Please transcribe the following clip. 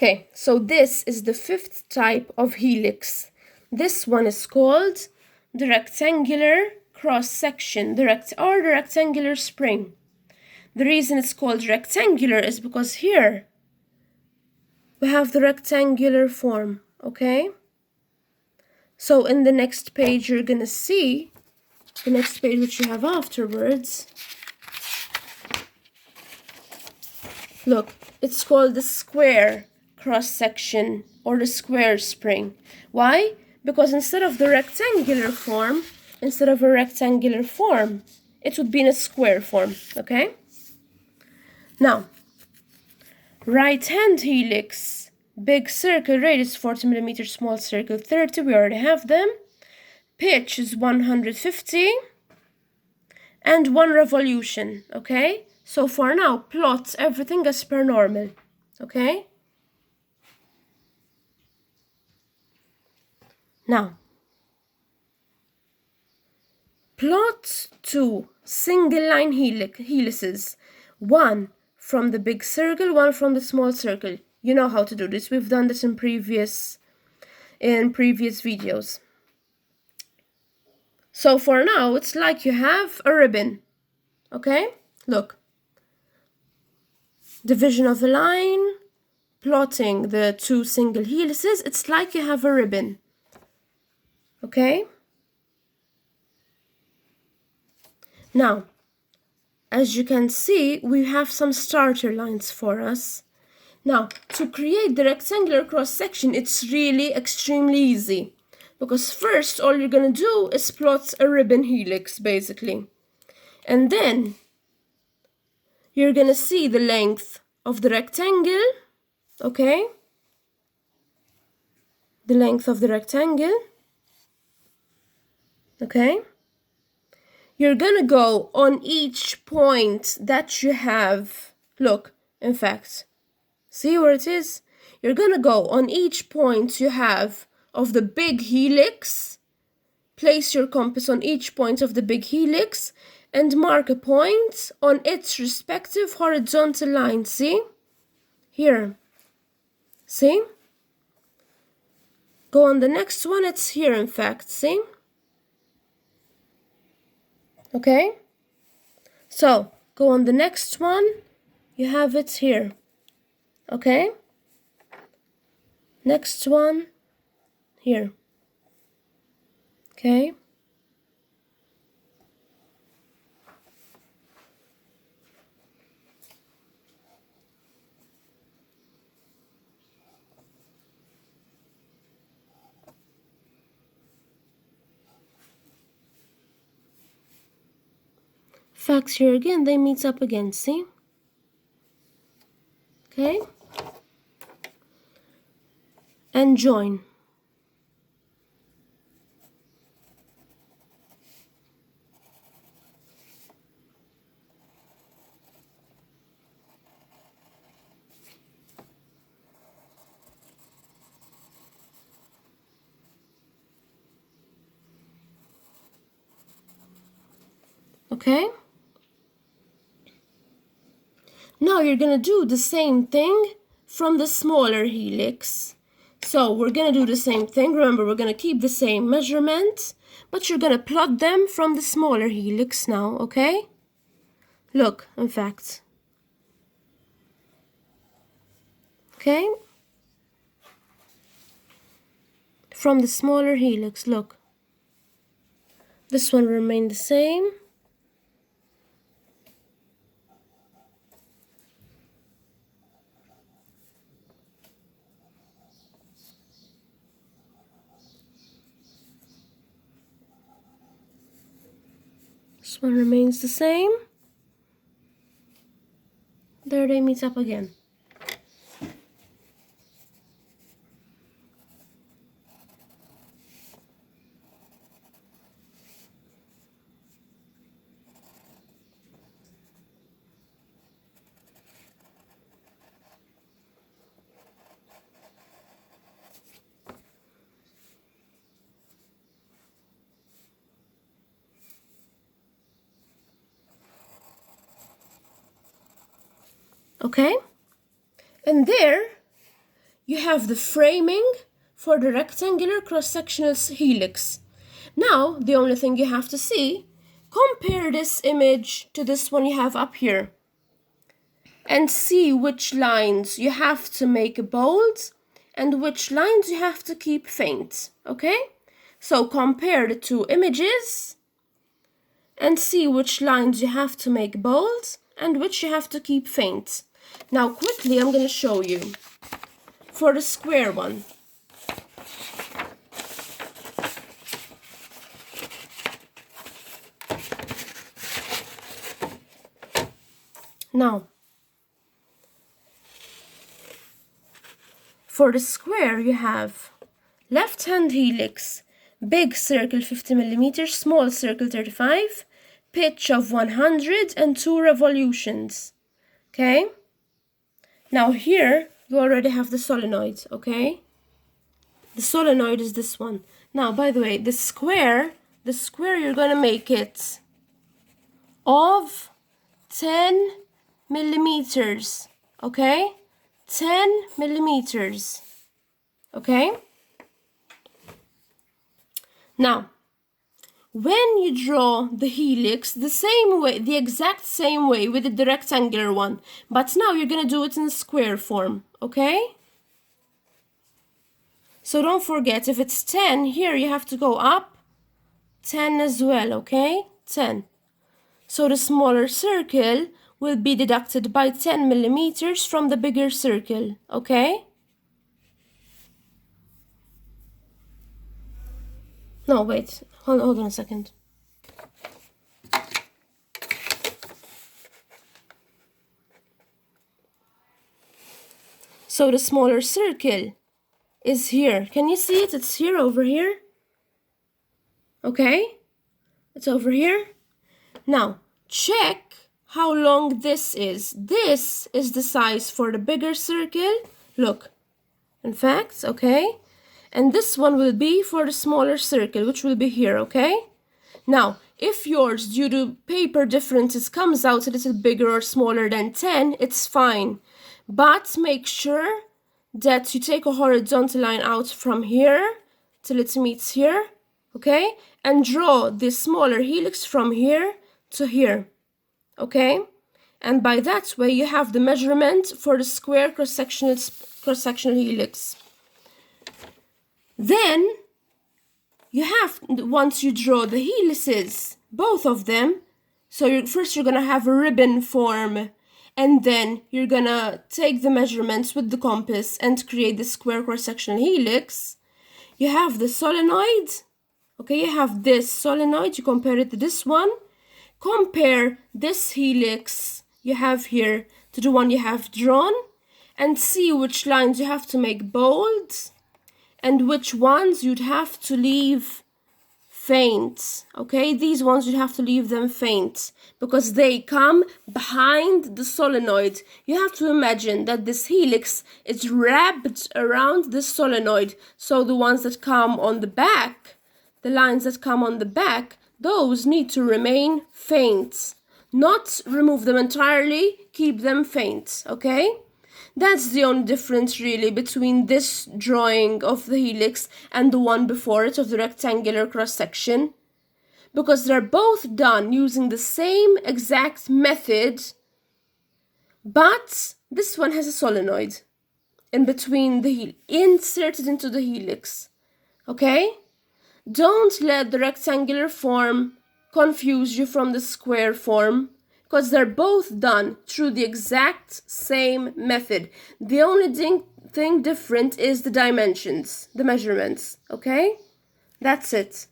Okay, so this is the fifth type of helix. This one is called the rectangular cross-section, the rectangular spring. The reason it's called rectangular is because here we have the rectangular form, okay? So in the next page you're gonna see, the next page which you have afterwards, look, it's called the square cross-section or the square spring. Why? Because instead of a rectangular form, it would be in a square form, okay? Now, right-hand helix, big circle, radius 40 millimeters, small circle 30, we already have them. Pitch is 150 and 1 revolution, okay? So for now, plot everything as per normal, okay? Now, plot 2 single line helices, one from the big circle, one from the small circle. You know how to do this. We've done this in previous videos. So for now, it's like you have a ribbon, okay? Look. Division of a line, plotting the 2 single helices, it's like you have a ribbon, okay? Now, as you can see, we have some starter lines for us. Now, to create the rectangular cross-section, it's really extremely easy. Because first, all you're gonna do is plot a ribbon helix, basically. And then, you're gonna see the length of the rectangle, okay? The length of the rectangle, okay? You're gonna go on each point that you have. Look, in fact, see where it is? You're gonna go on each point you have of the big helix, place your compass on each point of the big helix, and mark a point on its respective horizontal line, see? Here, see? Go on the next one, it's here in fact, see? Okay? So, go on the next one, you have it here, okay? Next one, here, okay? Facts here again, they meet up again, see? Okay? And join. Okay? Now you're gonna do the same thing from the smaller helix. So we're gonna do the same thing. Remember, we're gonna keep the same measurement, but you're gonna plot them from the smaller helix now, okay? Look, in fact. Okay? From the smaller helix, look. This one remained the same. This one remains the same. There they meet up again. Okay? And there, you have the framing for the rectangular cross-sectional helix. Now, the only thing you have to see, compare this image to this one you have up here and see which lines you have to make bold and which lines you have to keep faint, okay? So compare the two images and see which lines you have to make bold and which you have to keep faint. Now quickly I'm going to show you for the square one. Now, for the square you have left-hand helix, big circle 50 millimeters, small circle 35, pitch of 100 and 2 revolutions. Okay? Now here you already have the solenoid, okay? The solenoid is this one. Now, by the way, the square you're gonna make it of 10 millimeters, okay? 10 millimeters, okay? Now, when you draw the helix the same way, the exact same way we did the rectangular one, but now you're gonna do it in square form, okay? So don't forget, if it's 10, here you have to go up 10 as well, okay? 10. So the smaller circle will be deducted by 10 millimeters from the bigger circle, okay? No, wait, hold on a second. So the smaller circle is here. Can you see it? It's here, over here. Okay? It's over here. Now, check how long this is. This is the size for the bigger circle. Look. In fact, okay? And this one will be for the smaller circle, which will be here, okay? Now, if yours, due to paper differences, comes out a little bigger or smaller than 10, it's fine. But make sure that you take a horizontal line out from here till it meets here, okay? And draw the smaller helix from here to here, okay? And by that way, you have the measurement for the square cross-sectional helix. Then, you have, once you draw the helices, both of them, so first you're gonna have a ribbon form, and then you're gonna take the measurements with the compass and create the square cross-sectional helix. You have the solenoid, okay, you have this solenoid, you compare it to this one, compare this helix you have here to the one you have drawn, and see which lines you have to make bold, and which ones you'd have to leave faint, okay? These ones you'd have to leave them faint because they come behind the solenoid. You have to imagine that this helix is wrapped around the solenoid, so the ones that come on the back, the lines that come on the back, those need to remain faint. Not remove them entirely, keep them faint, okay? That's the only difference really between this drawing of the helix and the one before it of the rectangular cross-section, because they're both done using the same exact method, but this one has a solenoid in between the inserted into the helix, okay? Don't let the rectangular form confuse you from the square form, because they're both done through the exact same method. The only thing different is the dimensions, the measurements, okay? That's it.